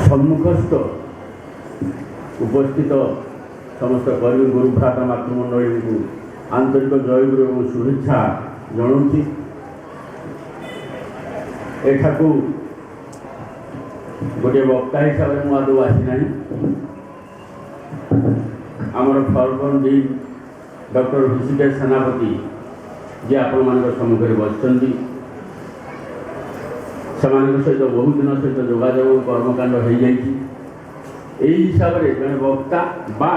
सम्मुखस्थ उपस्थित समस्त कर्मी गुरुभ्राता मातृमंडली को आंतरिक जयगुरु और शुभेच्छा जनाऊँगी। एठाकू गोटे वक्ता हिसाब से मुझे आसीना आमर फॉर्मर डीन डॉक्टर ऋषिकेश सेनापति जी आपण मान सम्मुखें बसती सहित बहुत दिन सहित जोगाजोग कर्मकांड हो जाती हिसाब से जड़े वक्ता बा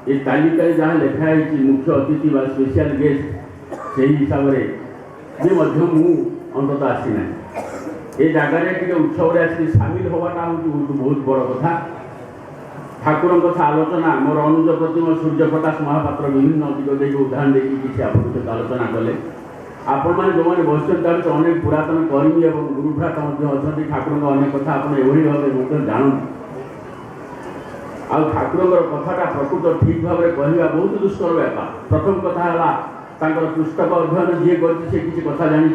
ये तालिका जहाँ लिखाई मुख्य अतिथि बा स्पेशल गेस्ट से हिसाब से अंततः आसीना ये जगार उत्सव सामिल होवाटा हूँ बहुत बड़ कथा। ठाकुर कथा आलोचना मोर अनुज प्रतिम सूर्य प्रकाश महापात्र विभिन्न दिग दे उदाहरण देखिए किसी आप सहित आलोचना कले आपण मैंने जो मैंने बस अनेक पुरातन कर्मी और गुरुभ्रात अच्छा ठाकुर अनेक कथा आप भाव जानते आ ठाकुर कथाटा प्रकृत ठीक भाव में कहवा बहुत दुष्कर व्यापार। प्रथम कथा है पुस्तक अध्ययन जी कर कथा जानी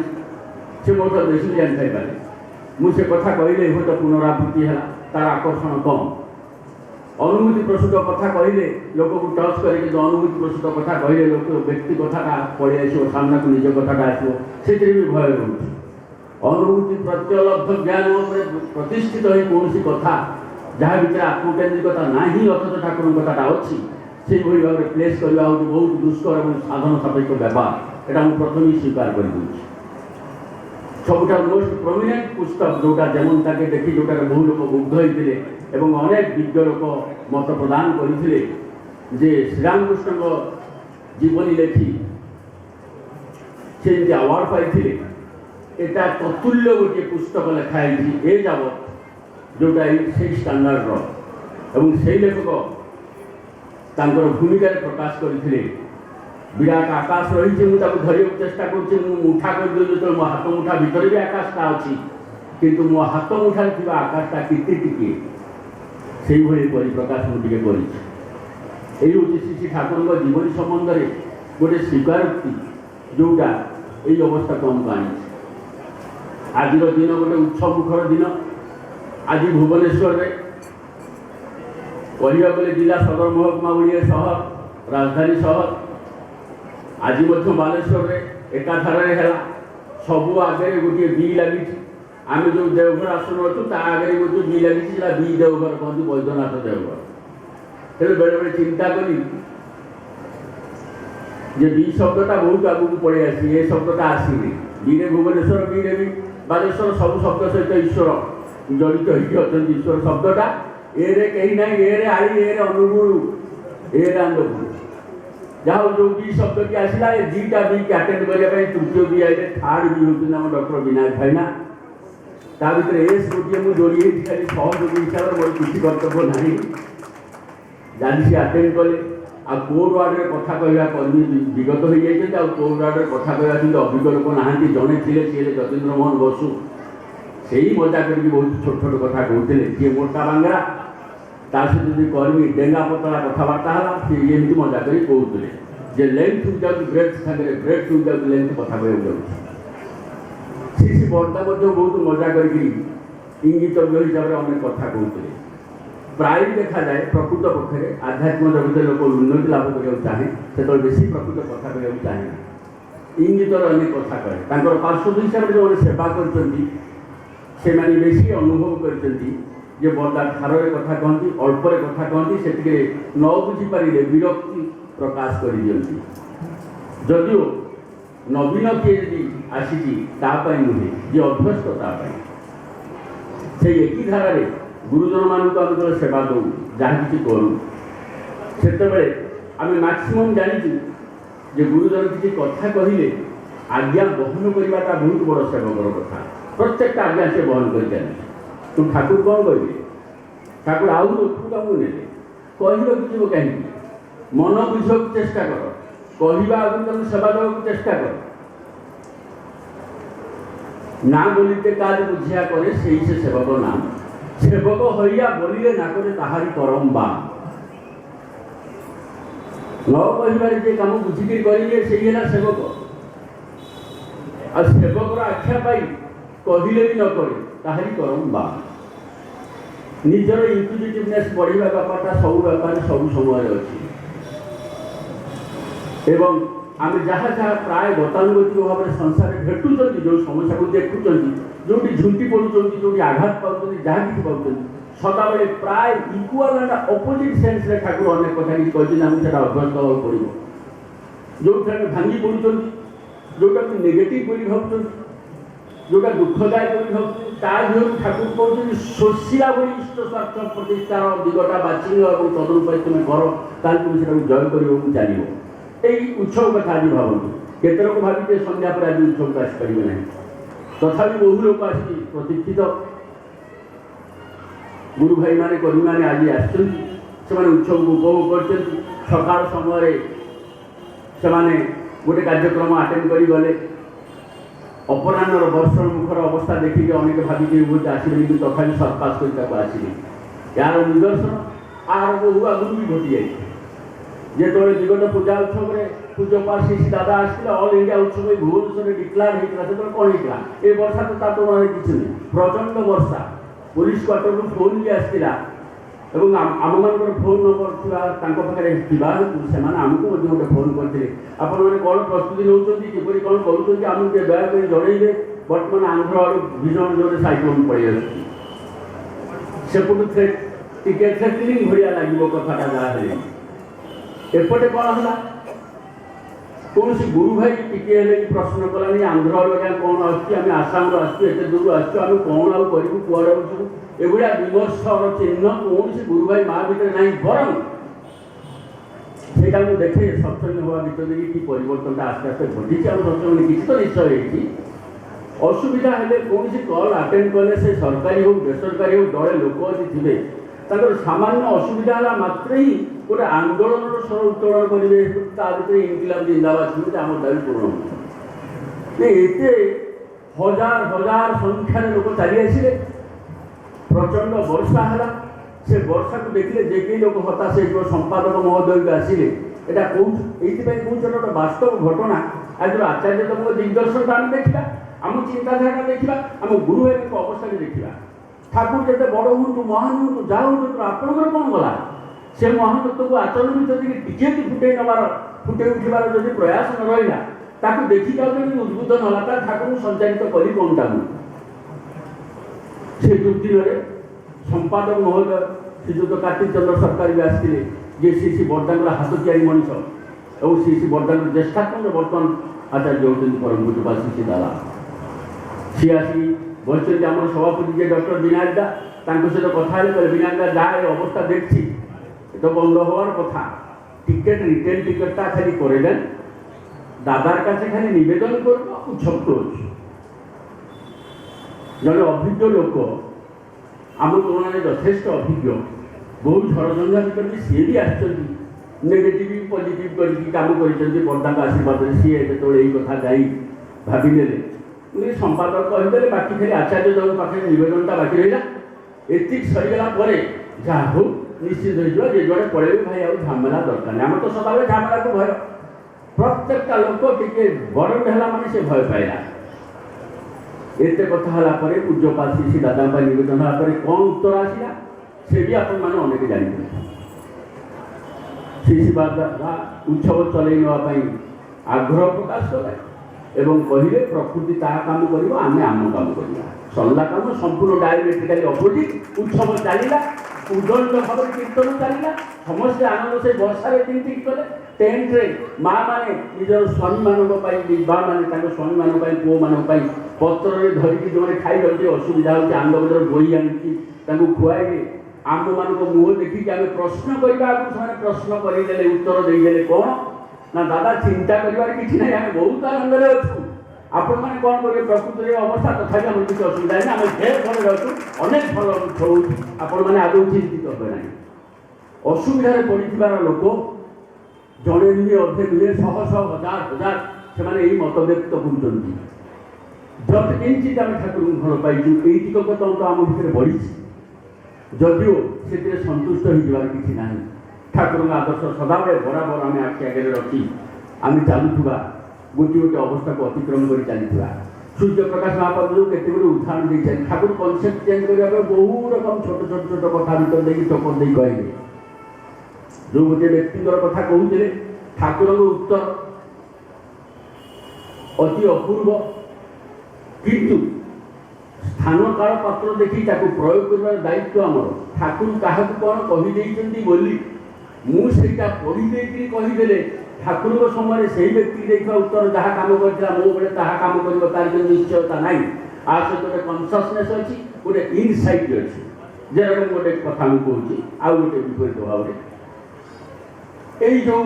से मो बेसी जानी थी मुझे कथा कहले हूँ तो पुनरावृत्ति है तार आकर्षण कम अनुभूति प्रसूत कथा कहले लोक को टच करके जो अनुभूति प्रसूत कथा कहले लोक व्यक्ति कथाटा पड़े आस सामना को निज कथाटा आसो से भी भय रोचे अनुभूति प्रत्यलब्ध ज्ञान प्रतिष्ठित हो कौन कथा जहाँ भर आत्मकेन्द्रिकता ना अथच ठाकुर कथाटा अच्छी से भाव में प्लेस करवा हूँ बहुत दुष्कर और साधन सापेक्ष व्यापार यहाँ मुझे प्रथम ही स्वीकार कर सबुठ मोस्ट प्रोमिनेंट पुस्तक जोटा जेमन ताके देखी जोटा बहु लोक मुग्ध होते अनेक विज्ञ लोक मत प्रदान करते श्रीरामकृष्ण जीवनी लेखि से अवार्ड पाई एटा ततुल्य गोटे पुस्तक लिखाई ए जावत जोटा से स्टैंडर्ड से लेखक भूमिका प्रकाश करते विराट आकाश रही मुझे धरिया चेष्टा कर मुठा कर जो मो हाथ मुठा भीतर भी आकाशटा अच्छी किंतु मो हाथ मुठार थी आकाशटा टिके से परिप्रकाश मुझे कर श्री ठाकुर जीवनी संबंध में गोटे स्वीकारोक्ति जोटा यही अवस्था को हमको आनी आज दिन गोटे उत्सव मुखर दिन आज भुवनेश्वर में कहवा गले जिला सदर महकुमा भाई सहर राजधानी सहर आज बालेश्वर में एकाधार है सबू आगे गोटे बी लगी आम जो देवघर आसन अच्छु आगे गोटे बी लगी बी देवघर कहते बैद्यनाथ देवघर तेरे बेले बेले चिंता करी जे बी शब्दटा बहुत आगू पड़े आसी ये शब्दटा आसनी बी रे भुवनेश्वर बी रे भी बालेश्वर सब शब्द सहित ईश्वर जड़ित होती ईश्वर शब्दटा ए रे कहीं ना ए रे आई ए रे अनुगुणु ए रे आंदगुणु जहाँ जो बी शब्द की आसला ये दीटा बी अटेंड करने तृतीय बी आई थार्ड बी होती आम डॉक्टर विनायक भाईना ता भर एस गोटे मुझे जोड़ी खाली सहयोगी हिसाब से मोर किसी कर्तव्य ना जानी सी अटेंड कले आ कोर वार्ड में कथा कहवा कर्मी विगत हो जाते कोर वार्ड में कथा कहवा अभिज्ञ लोक नहांती जड़े थे सी जतीन्द्र मोहन बसु से ही मजा करके बहुत छोट छोट कथा कहते सी मोटा बांगरा ता सहित जो कर्मी डेंगा पतला कथबार्ता है सी एमती मजा कर कहते जे लेंथ विदाउट ब्रेथ सागर ब्रेथ विदाउट लेंथ कथा कह सी बर्ता बहुत मजा करके इंगित हिसाब से अनेक कथा कहते प्राय देखा जाए प्रकृत पक्षे आध्यात्मिक जगत लोक उन्नति लाभ करने चाहे से बेसी प्रकृत कथा कहना चाहे इंगितर अनेक कथा कहे पार्श्व हिसाब से जो सेवा कर बेसी अनुभव कर बड़ा ठारे कथा कहती अल्परे कथा कहती से न बुझीपारे विरक्ति प्रकाश कर दिखती जदिओ नवीन किए जी आसी नुहे जी अभ्यस्त से एक धारा गुरुजन मानक आम जो सेवा दौ जहाँ कि करूँ से आम मैक्सिमम जानी गुरुजन किसी कथा कहले आज्ञा बहन करवाटा बहुत बड़ सेवकर कथा प्रत्येक आज्ञा से बहन कर चली तू ठाकुर कौन कहे ठाकुर आउ कम ने कहवाक जीव कहीं मन बुझा चेष्टा कर कहवा आगे तुम सेवा देवाक चेष्टा कर ना बोलते काज बुझिया करे से सेवक नाम सेवक हइया बोलिले ना करे ताहारी करम बा न कहिबारे जे काम बुझिकी करिले से सेवक आ सेवकर आख्या पाई कहले भी न करे ताहारी करम बा ନିଜର ଇନକ୍ଲୁଜିଭନେସ୍ ବଢ଼ିବା ବ୍ୟାପାରଟା ସବୁ ବ୍ୟାପାରରେ ସବୁ ସମୟରେ ଅଛି ଏବଂ ଆମେ ଯାହା ଯାହା ପ୍ରାୟ ଗତାନୁଗତିକ ଭାବରେ ସଂସାରରେ ଭେଟୁଛନ୍ତି, ଯେଉଁ ସମସ୍ୟାକୁ ଦେଖୁଛନ୍ତି, ଯେଉଁଠି ଝୁଣ୍ଟି ପଡ଼ୁଛନ୍ତି, ଯେଉଁଠି ଆଘାତ ପାଉଛନ୍ତି, ଯାହା କିଛି ପାଉଛନ୍ତି, ସଦାବେଳେ ପ୍ରାୟ ଇକ୍ୱାଲ୍ ଆଣ୍ଡ ଅପୋଜିଟ୍ ସେନ୍ସରେ ଠାକୁର ଅନେକ କଥା କିଛି କହିଛନ୍ତି। ଆମକୁ ସେଇଟା ଅଭ୍ୟସ୍ତ ହେବାକୁ ପଡ଼ିବ। ଯେଉଁଠି ଆମେ ଭାଙ୍ଗି ପଡ଼ୁଛନ୍ତି, ଯେଉଁଟାକୁ ନେଗେଟିଭ୍ ବୋଲି ଭାବୁଛନ୍ତି, ଯେଉଁଟା ଦୁଃଖଦାୟକ ବୋଲି ଭାବୁଛନ୍ତି, ତା ଦେହରୁ ଠାକୁର କହୁଛନ୍ତି ଶୋଷିଲା ବୋଲି ଇଷ୍ଟ ସ୍ୱାର୍ଥ ପ୍ରତିଷ୍ଠାର ଦିଗଟା ବାଛି ନିଅ ଏବଂ ତଦନୁପାରେ ତୁମେ କର, ତାହେଲେ ତୁମେ ସେଟାକୁ ଜୟ କରିବାକୁ ଚାଲିବ। এই উৎসব কথা আজ ভাবନ୍ତୁ। କେତେ ଲୋକ ଭାବିବେ ସନ୍ଧ୍ୟା ପରେ ଆଜି ଉତ୍ସବକୁ ଆସିପାରିବେ ନାହିଁ, ତଥାପି ବହୁ ଲୋକ ଆସି ପ୍ରତୀକ୍ଷିତ ଗୁରୁ ଭାଇମାନେ କର୍ମୀମାନେ ଆଜି ଆସିଛନ୍ତି। ସେମାନେ ଉତ୍ସବକୁ ଉପଭୋଗ କରିଛନ୍ତି। ସକାଳ ସମୟରେ ସେମାନେ ଗୋଟେ କାର୍ଯ୍ୟକ୍ରମ ଆଟେଣ୍ଡ କରି ଗଲେ। ଅପରାହ୍ନର ବର୍ଷଣ ମୁଖର ଅବସ୍ଥା ଦେଖିକି ଅନେକ ଭାବିକି ବହୁତ ଆସିବେ, କିନ୍ତୁ ତଥାପି ସରପାସ କରି ତାକୁ ଆସିଲେ। ଏହାର ନିଦର୍ଶନ ଆର ବହୁ ଆଗରୁ ବି ଘଟିଯାଇଛି। ଯେତେବେଳେ ବିଗତ ପୂଜା ଉତ୍ସବରେ ପୂଜ୍ୟପାଳ ଶ୍ରୀ ଦାଦା ଆସିଥିଲେ, ଅଲ୍ ଇଣ୍ଡିଆ ଉତ୍ସବ ଏଇ ଭୁବନେଶ୍ୱରରେ ଡିକ୍ଲାର ହେଇଥିଲା। ସେତେବେଳେ କ'ଣ ହେଇଥିଲା? ଏ ବର୍ଷା ତ ତା ତୁଳନାରେ କିଛି ନାହିଁ, ପ୍ରଚଣ୍ଡ ବର୍ଷା। ପୋଲିସ କ୍ୱାର୍ଟରରୁ ଫୋନ୍ ବି ଆସିଥିଲା ଏବଂ ଆମମାନଙ୍କର ଫୋନ୍ ନମ୍ବର ଥିବା ତାଙ୍କ ପାଖରେ ଥିବା ହେତୁ ସେମାନେ ଆମକୁ ମଧ୍ୟ ଗୋଟେ ଫୋନ୍ କରିଥିଲେ। ଆପଣମାନେ କ'ଣ ପ୍ରସ୍ତୁତି ନେଉଛନ୍ତି, କିପରି କ'ଣ କରୁଛନ୍ତି, ଆମକୁ ଟିକେ ଦୟାକରି ଜଣେଇବେ। ବର୍ତ୍ତମାନ ଆନ୍ଧ୍ର ଆଡ଼ୁ ଭୀଷଣ ଜୋରରେ ସାଇକ୍ଲୋନ୍ ପଳେଇ ଆସୁଛି। ସେପଟୁ ଟିକେ ଥ୍ରେଟନିଂ ଭଳିଆ ଲାଗିବ କଥାଟା ଯାହା ହେଲେ। ଏପଟେ କ'ଣ ହେଲା, କୌଣସି ଗୁରୁ ଭାଇ ଟିକିଏ ହେଲେ ବି ପ୍ରଶ୍ନ କଲାନି ଆନ୍ଧ୍ର ଆଜ୍ଞା କ'ଣ ଆସୁଛି, ଆମେ ଆସାମରୁ ଆସୁଛୁ, ଏତେ ଦୂରରୁ ଆସୁଛୁ, ଆମେ କ'ଣ ଆଉ କରିବୁ, କୁଆଡ଼େ ଆସୁଛୁ, ଏଭଳିଆ ବିମର୍ଶର ଚିହ୍ନ କୌଣସି ଗୁରୁ ଭାଇ ମା ଭିତରେ ନାହିଁ। ବରଂ ସେଇଟା ମୁଁ ଦେଖେ ସତ୍ସଙ୍ଗ ହେବା ଭିତରେ କି ପରିବର୍ତ୍ତନଟା ଆସ୍ତେ ଆସ୍ତେ ଘଟିଛି। ଆମ ସତ୍ସଙ୍ଗ କିଛି ତ ନିଶ୍ଚୟ ହେଇଛି। ଅସୁବିଧା ହେଲେ କୌଣସି କଲ୍ ଆଟେଣ୍ଡ କଲେ, ସେ ସରକାରୀ ହେଉ ବେସରକାରୀ ହେଉ, ଦଳେ ଲୋକ ଯଦି ଥିବେ, ତାଙ୍କର ସାମାନ୍ୟ ଅସୁବିଧା ହେଲା ମାତ୍ରେ ହିଁ ଗୋଟେ ଆନ୍ଦୋଳନର ସ୍ୱର ଉତ୍ତୋଳନ କରିବେ। ତା ଭିତରେ ଇନକିଲାବ ଜିନ୍ଦାବାଦ ଶୁଣିଲେ ଆମ ଦାବି ପୂରଣ ହେଉଛି। ଏତେ ହଜାର ହଜାର ସଂଖ୍ୟାରେ ଲୋକ ଚାଲି ଆସିଲେ। ପ୍ରଚଣ୍ଡ ବର୍ଷା ହେଲା। ସେ ବର୍ଷାକୁ ଦେଖିଲେ ଯେ କେହି ଲୋକ ହତାଶ ହେଇଯିବ। ସମ୍ପାଦକ ମହୋଦୟ ବି ଆସିଲେ। ଏଇଟା କହୁଛୁ ଏଇଥିପାଇଁ କହୁଛୁ, ଏଇଟା ଗୋଟେ ବାସ୍ତବ ଘଟଣା। ଆଜିର ଆଚାର୍ଯ୍ୟଙ୍କ ଦିଗ୍ଦର୍ଶନଟା ଆମେ ଦେଖିବା, ଆମ ଚିନ୍ତାଧାରାଟା ଦେଖିବା, ଆମ ଗୁରୁ ଭାଇଙ୍କ ଅବସ୍ଥାରେ ଦେଖିବା। ଠାକୁର ଯେତେ ବଡ଼ ହୁଅନ୍ତୁ, ମହାନ ହୁଅନ୍ତୁ, ଯାହା ହୁଅନ୍ତୁ, ଆପଣଙ୍କର କ'ଣ ଗଲା? ସେ ମହାନତ୍ୱକୁ ଆଚରଣ ଯଦି ଟିକେ ଫୁଟେଇ ଉଠିବାର ଯଦି ପ୍ରୟାସ ନ ରହିଲା, ତାକୁ ଦେଖିକି ଆଉ ଯଦି ଉଦ୍ବୁଦ୍ଧ ନ ହେଲା, ତାହେଲେ ଠାକୁରଙ୍କୁ ସଞ୍ଚାରିତ କରି କ'ଣଟା ମୁଁ? ସେ ଦୁର୍ଦିନରେ ସମ୍ପାଦକ ମହୋଦୟ ଶ୍ରୀଯୁକ୍ତ କାର୍ତ୍ତିକ ଚନ୍ଦ୍ର ସରକାର ବି ଆସିଥିଲେ, ଯିଏ ଶ୍ରୀ ବରଦାଙ୍କର ହାତ ତିଆରି ମଣିଷ ଏବଂ ଶ୍ରୀ ବରଦାଙ୍କର ଜ୍ୟେଷ୍ଠାତ୍ମକ ବର୍ତ୍ତମାନ ଆଚାର୍ଯ୍ୟ ହେଉଛନ୍ତି ପରମ ପୂଜ୍ୟପାଳ ଶ୍ରୀ ଦାଦା। ସିଏ ଆସି ବସିଛନ୍ତି। ଆମର ସଭାପତି ଯିଏ ଡକ୍ଟର ବିନାୟକ ଦା, ତାଙ୍କ ସହିତ କଥା ହେଲେ କହିଲେ, ବିନାୟକ ଦା ଯାହା ଏ ଅବস্থা দেখছি, এ তো বন্ধ হওয়ার কথা, টিকেট রিটেল টিকেটটা খালি করে দেন, দাদার কাছে খালি নিবেদন করবো, উৎসব ক্লোজ। জনে অভিজ্ঞ লোক, ଆମ ତୁଳନାରେ ଯଥେଷ୍ଟ ଅଭିଜ୍ଞ, ବହୁ ଝଡ଼ଝଞ୍ଝା ଭିତରେ ବି ସିଏ ବି ଆସିଛନ୍ତି, ନେଗେଟିଭ୍ ପଜିଟିଭ୍ କରିକି କାମ କରିଛନ୍ତି ବରଦାଙ୍କ ଆଶୀର୍ବାଦରେ। ସିଏ ଯେତେବେଳେ ଏଇ କଥା ଯାଇ ଭାବିନେଲେ, ସମ୍ପାଦକ କହିଦେଲେ, ବାକି ଖାଲି ଆଚାର୍ଯ୍ୟଙ୍କ ପାଖରେ ନିବେଦନଟା ବାକି ରହିଲା। ଏତିକି ସରିଗଲା ପରେ ଯାହା ହଉ ନିଶ୍ଚିତ ହେଇଯିବ, ଯେ ଯୁଆଡ଼େ ପଳେଇବେ ଭାଇ ଆଉ ଝାମେଲା ଦରକାର ନାହିଁ। ଆମର ତ ସଦାବେଳେ ଝାମେଲାକୁ ଭୟ। ପ୍ରତ୍ୟେକଟା ଲୋକ ଟିକେ ବରଣ୍ଡ ହେଲା ମାନେ ସେ ଭୟ ପାଇଲା। ଏତେ କଥା ହେଲା ପରେ ପୂଜ୍ୟପାଳ ଶ୍ରୀ ଦାଦାଙ୍କ ପାଇଁ ନିବେଦନ ହେଲା ପରେ କ'ଣ ଉତ୍ତର ଆସିଲା, ସେ ବି ଆପଣମାନେ ଅନେକ ଜାଣିଥିଲେ। ଶ୍ରୀ ଦାଦା ଉତ୍ସବ ଚଲେଇ ନେବା ପାଇଁ ଆଗ୍ରହ ପ୍ରକାଶ କଲେ ଏବଂ କହିଲେ ପ୍ରକୃତି ତାହା କାମ କରିବ, ଆମେ ଆମ କାମ କରିବା। ସରିଲା କାମ, ସମ୍ପୂର୍ଣ୍ଣ ଡାଇମେଟ୍ରିକାଲି ଅପୋଜିଟ୍। ଉତ୍ସବ ଚାଲିଲା, ଉଦଣ୍ଡ ଭାବରେ କୀର୍ତ୍ତନ ଚାଲିଲା, ସମସ୍ତେ ଆନନ୍ଦ ସେ ବର୍ଷାରେ ତିନ୍ତି କଲେ। ଟେଣ୍ଟରେ ମା' ମାନେ ନିଜର ସ୍ୱାମୀମାନଙ୍କ ପାଇଁ, ବିବାହ ମାନେ ତାଙ୍କ ସ୍ୱାମୀମାନଙ୍କ ପାଇଁ, ପୁଅମାନଙ୍କ ପାଇଁ ପତ୍ରରେ ଧରିକି ଯେଉଁମାନେ ଖାଇବାକୁ ଅସୁବିଧା ହେଉଛି, ଆନନ୍ଦବଜାର ବୋହି ଆଣିକି ତାଙ୍କୁ ଖୁଆଇଲେ। ଆମମାନଙ୍କ ମୁହଁ ଦେଖିକି ଆମେ ପ୍ରଶ୍ନ କରିବା ଆଗରୁ ସେମାନେ ପ୍ରଶ୍ନ କରିଦେଲେ, ଉତ୍ତର ଦେଇଦେଲେ। କ'ଣ ନା, ଦାଦା ଚିନ୍ତା କରିବାର କିଛି ନାହିଁ, ଆମେ ବହୁତ ଆନନ୍ଦରେ ଅଛୁ। ଆପଣମାନେ କ'ଣ କରିବେ? ପ୍ରକୃତିର ଅବସ୍ଥା, ତଥାପି ଆମର କିଛି ଅସୁବିଧା ନାହିଁ, ଆମେ ଢେର ଭଲରେ ଅଛୁ, ଅନେକ ଭଲ ଉତ୍ସବ ହେଉଛି, ଆପଣମାନେ ଆଦୌ ଚିନ୍ତିତ ହେବେ ନାହିଁ। ଅସୁବିଧାରେ ପଡ଼ିଥିବାର ଲୋକ ଜଣେ ନୁହେଁ, ଅଧେ ନୁହେଁ, ଶହ ଶହ ହଜାର ହଜାର ସେମାନେ ଏଇ ମତ ବ୍ୟକ୍ତ କରୁଛନ୍ତି। ଯତ୍ କିଞ୍ଚିତ୍ ଆମେ ଠାକୁରଙ୍କୁ ଭଲ ପାଇଛୁ, ଏଇ ଟିକକ ତ ଆମ ଭିତରେ ବଢ଼ିଛି, ଯଦିଓ ସେଥିରେ ସନ୍ତୁଷ୍ଟ ହୋଇଯିବାର କିଛି ନାହିଁ। ଠାକୁରଙ୍କ ଆଦର୍ଶ ସଦାବେଳେ ବରାବର ଆମେ ଆଖି ଆଗରେ ରଖି ଆମେ ଚାଲୁଥିବା, ଗୋଟିଏ ଗୋଟିଏ ଅବସ୍ଥାକୁ ଅତିକ୍ରମ କରି ଚାଲିଥିବା। सूर्य प्रकाश महापात्र जो केते गुड़े उदाहरण देते ठाकुर कनसेप्ट चेंज करने बहु रकम छोट छोट छोट कथा भर देखिए टपर दे कहले जो गोटे व्यक्तिगर कथा कहते ठाकुर उत्तर अति अपूर्व किंतु स्थान काल पात्र देखी प्रयोग कर दायित्व आमर ठाकुर क्या कौन कहीदे बोली मुझे पढ़ी कहीदे ठाकुर समय से व्यक्ति देखा उत्तर जहाँ कम कर मो बड़े कम कर तार निश्चयता ना आ सहित गोटे कनससनेस अच्छी गोटे इनसाइट अच्छी जेरकम गोटे कथा मुझे आउ गोटे विपरीत भाव में यही जो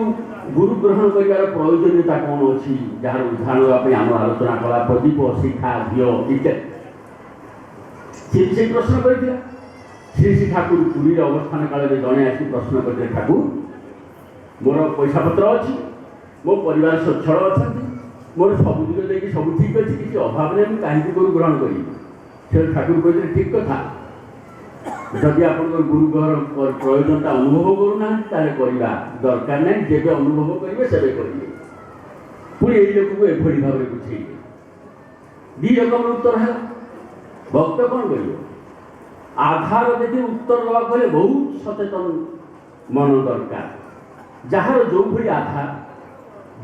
गुरु ग्रहण कर प्रयोजनीयता कौन अच्छी जार उदाहरण आम आलोचना कला प्रदीप शिखा झील इत्यादि से प्रश्न कर श्री श्री ठाकुर पुरी अवस्थान काल में जड़े आसी प्रश्न करते ठाकुर मोर पैसा पत्र अच्छी मो परिवार स्वच्छल अच्छा मोर सब दिग देखिए सब ठीक अच्छे किसी अभाव नहीं कहीं गुरु ग्रहण करी ठाकुर कहते ठीक कथा जदि आप गुरु ग्रहण प्रयोजनता अनुभव करूना करवा दरकार ना जब अनुभव करेंगे से करेंगे पुणी यही लोक को एभली भाव में बुझे दी रकम उत्तर है भक्त कौन कर आधार देखिए उत्तर दवा गले बहुत सचेतन मन दरकार जार जो भली आधार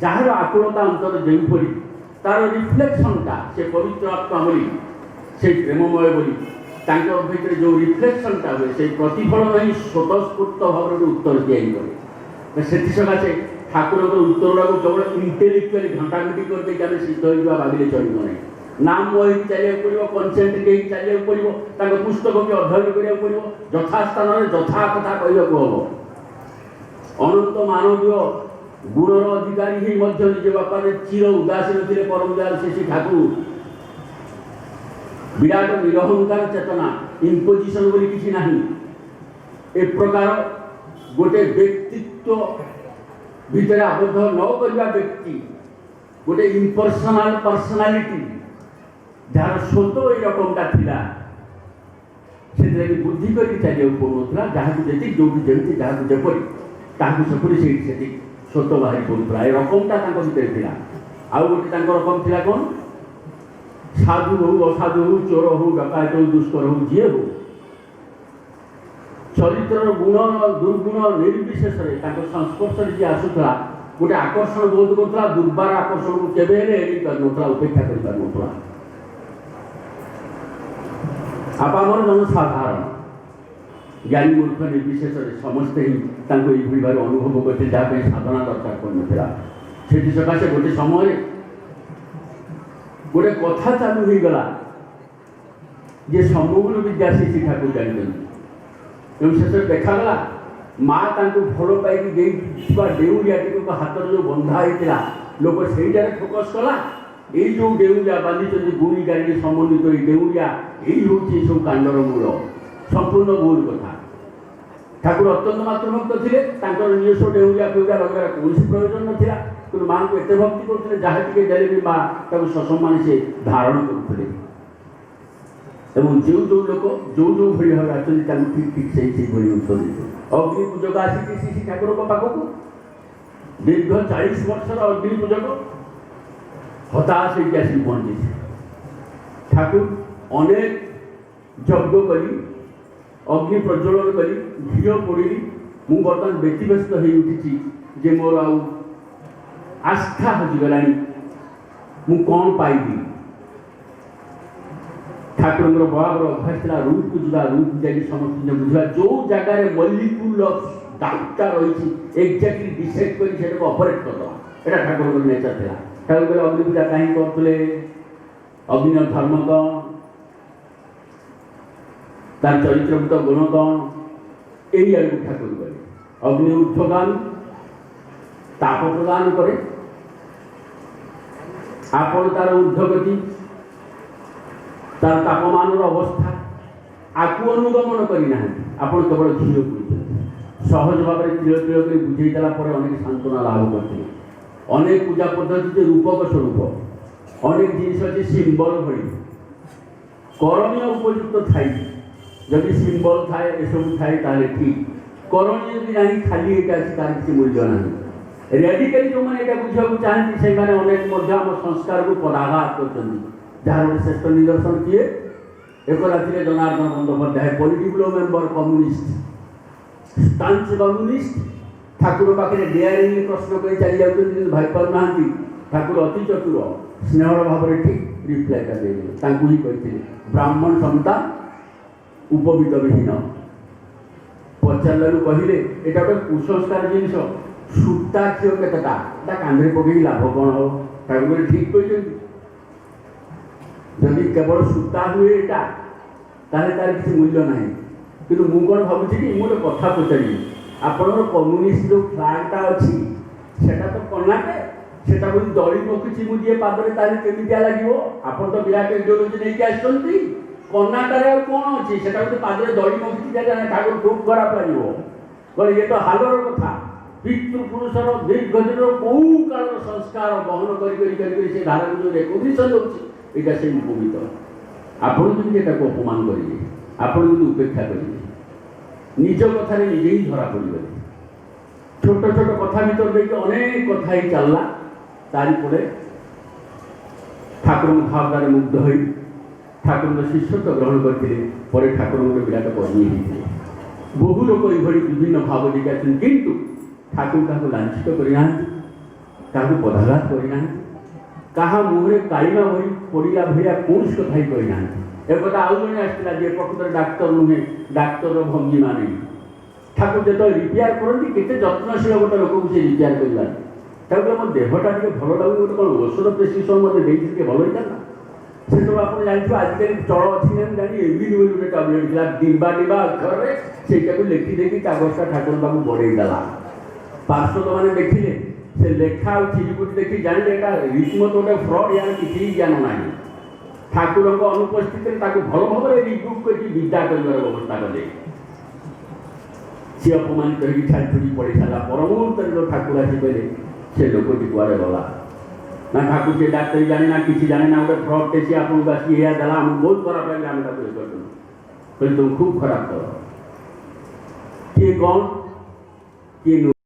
जार आकुलता अंतर जो तार रिफ्लेक्शनटा से पवित्र आत्मा बोली से प्रेममय बोली भितर जो रिफ्लेक्शनटा हुए से प्रतिफलन ही स्वतस्फूर्त भाव में उत्तर या सकाशे ठाकुर उत्तर गुड़ा केवल इंटेलेक्चुअली घंटाघंटी करके आम सिद्ध होगा भाविले चलो ना नाम मोहि चलिया पड़ो कनसेंट्रिक चलिया पड़ो पुस्तक भी अध्ययन करा पड़ो यथास्थान यथा कथा कहवाक हम अनंत मानवीय गुणर अधिकारी ही निज बापा चिर उदासीन थे परम दयाल श्री ठाकुर विराट निरहंकार चेतना इम्पोजिशन बोली किसी ना ए प्रकार गोटे व्यक्तित्व भितर आबद्ध न करवा व्यक्ति गोटे इम्पर्सनाल पर्सनालिटी जार स्वत ये रकमटा थिला से बुद्धि करके चलिए पड़ूला जहाँ जी जो जमी जहाँ जपरी तापरी से स्वत बाहरी पड़ूला ये रकमटा भितर थिला आउ गोटे रकम थिला कौन साधु हो असाधु हो चोर हो डकायत हो दुष्कर हो जी हो चरित्र गुण दुर्गुण निर्विशेष संस्पर्श जी आसूला गोटे आकर्षण बहुत करूला दुर्बार आकर्षण को केवे कर उपेक्षा कर आपामर जनसाधारण ज्ञानी मूर्ख निर्विशेष समस्ते ही भाव अनुभव करते जहाँ साधना दरकार पड़ा से सकाशे गोटे समय गोटे कथा चालू हो गला जे समग्र विद्या श्री ठाकुर जानते शेष देखागला माँ भल पाई डेउरिया हाथ जो बंधा होता लोक से फोकस कला ये जो डेउरिया बांधी गुणी गाड़ी समन्वित डेउरिया यही हूँ सब कांडर मूल संपूर्ण भूल कथा ठाकुर अत्यंत मातृभक्त थे निजस्व डेउरिया फेउरिया लगार कौन प्रयोजन नाला कि माँ को एत भक्ति करते जहाँ टे देले भी माँ ससम्मान से धारण करते जो जो लोक जो जो भाई भाव आते ठीक ठीक से उत्तर देते अग्नि पूजक आसिक श्री ठाकुर पाखक दीर्घ 40 वर्षर अग्नि पूजक हताश होकर आसिक पहुँचे ठाकुर अनेक यज्ञ करी अग्नि प्रज्वलन करी घी पोड़ी मु बर्तमान व्यतिव्यस्त हो उठी जे मोर आस्था हजिगला मु कौन पाइबी ठाकुर बराबर अभ्यास था रूप को जा रूप जाकि समस्त बुझा जो जगार मल्लिक्यूल ऑफ डाउटा रही एक्जाक्टली डिसाइड कर ऑपरेट करदे यहाँ ठाकुर नेचर था ठाकुर अग्नि पूजा कहीं करते अग्नि धर्म कौन तार चरित्रभूत गुण कौन यही आड़ ठाकुर कहे अग्नि ऊर्ध्वगामी ताप प्रदान करे आपण तार ऊर्ध्वगति तार तापमान अवस्था आपको अनुगमन करना आपड़ केवल झील पूछते सहज भाव में तिल तिल कर बुझेदेला अनेक सांत्वना लाभ करते अनेक पूजा पद्धति रूपक स्वरूप अनेक जिन अच्छे सिंबल भली करणीय उपयुक्त थाई जदि सिंबल थाए सब थाए ठीक करणीय भी ना खाली तार किसी मूल्य ना रेडिकली जो मैंने बुझा चाहती से अनेक आम संस्कार को पदाघात कर जार गोटे श्रेष्ठ निदर्शन किए एक राति Janardan Bandopadhyay polit bureau member communist staunch communist Thakur पाखे डेयरिंग प्रश्न कर चली जाऊँ भाई पाना ठाकुर अति चतुर स्नेहर भाव में ठीक रिप्लाईटा देते ही कहते ब्राह्मण संतान उपवीत विहीन पचारू कहले यहाँ गोटे कुसंस्कार जिन सूता क्षीय केतटा कांधे पकई लाभ कौन हो ठाकुर ठीक कहते जदि केवल सूता हुए यहाँ तार किसी मूल्य ना कि मुझे भावुँ कि मुझे कथा पचारि आपणर कम्युनिस्ट जो फ्लागटा अच्छी सेटा तो कर्णाटे सेटा को दड़ी मकुची मुझे पादरे तार केमिया लगे आप तो विराट आइडियोलोजी नहीं आसती कर्णाटक कौन अच्छी से पादरे दड़ी मकुची ठाकुर खूब खराब लगे बोले ये तो हालर कथा पितृपुरुषर दीर्घ दिन कौ काल संस्कार बहन कर धारा जो रेकग्निशन होती यहाँ से उपवीत आपड़ी अपमान करेंगे आपड़ उपेक्षा करेंगे निज कथार निजे ही धरा पड़े छोट छोट कथा भर देखिए अनेक कथा ही चलला तारीपे ठाकुर भावनार मुग्ध हो ठाकुर शिष्यत्व ग्रहण करते ठाकुर गोटे विराट कर्मी होते बहु लोक ये विभिन्न भाव देखा किंतु ठाकुर क्या लांछित करना क्या पदाघात करना क्या मुहरे कालीमा भरी पड़ा भाया कौन कथा ही कहना एक कथा आउ जड़े आसला जे प्रकृत डाक्तर नुहे डाक्तर भंगिमा नहीं ठाकुर जो रिपेयर करती केते जत्नशील गोटे लोक से रिपेयर करवा ठाकुर मो देहटा टे भल लगे गोटे कौन औषध प्रेसक्रिप्शन मत देखे भल होता से तो आप जानते आजिकल चल अच्छी ना जानी एविल गोटे टैबलेट था डिब्बा डिब्बा अक्षर से लिखिदेकी कागजटा ठाकुर पाक बढ़ेदेला पार्षद मैंने देखिले से लेखा और चिरिकुटी देखी जाने यहाँ रीतिमत गोटे फ्रड यार किसी ज्ञान ना ठाकुर अनुपस्थित भल भाव में रिब्युक कर विदा कर व्यवस्था कले सी अपमानित हो छाड़ी छुड़ी पड़ सारा परमुहूर्त जो ठाकुर आसी कहले से लोकटी कुआड़े गला ना ठाकुर से डाक्तर जाने ना किसी जाने ना गोटे फ्रड टे सी आपको आसिक यह देला आम बहुत खराब लगे आम कहते तुम खूब खराब कर किए कौन किए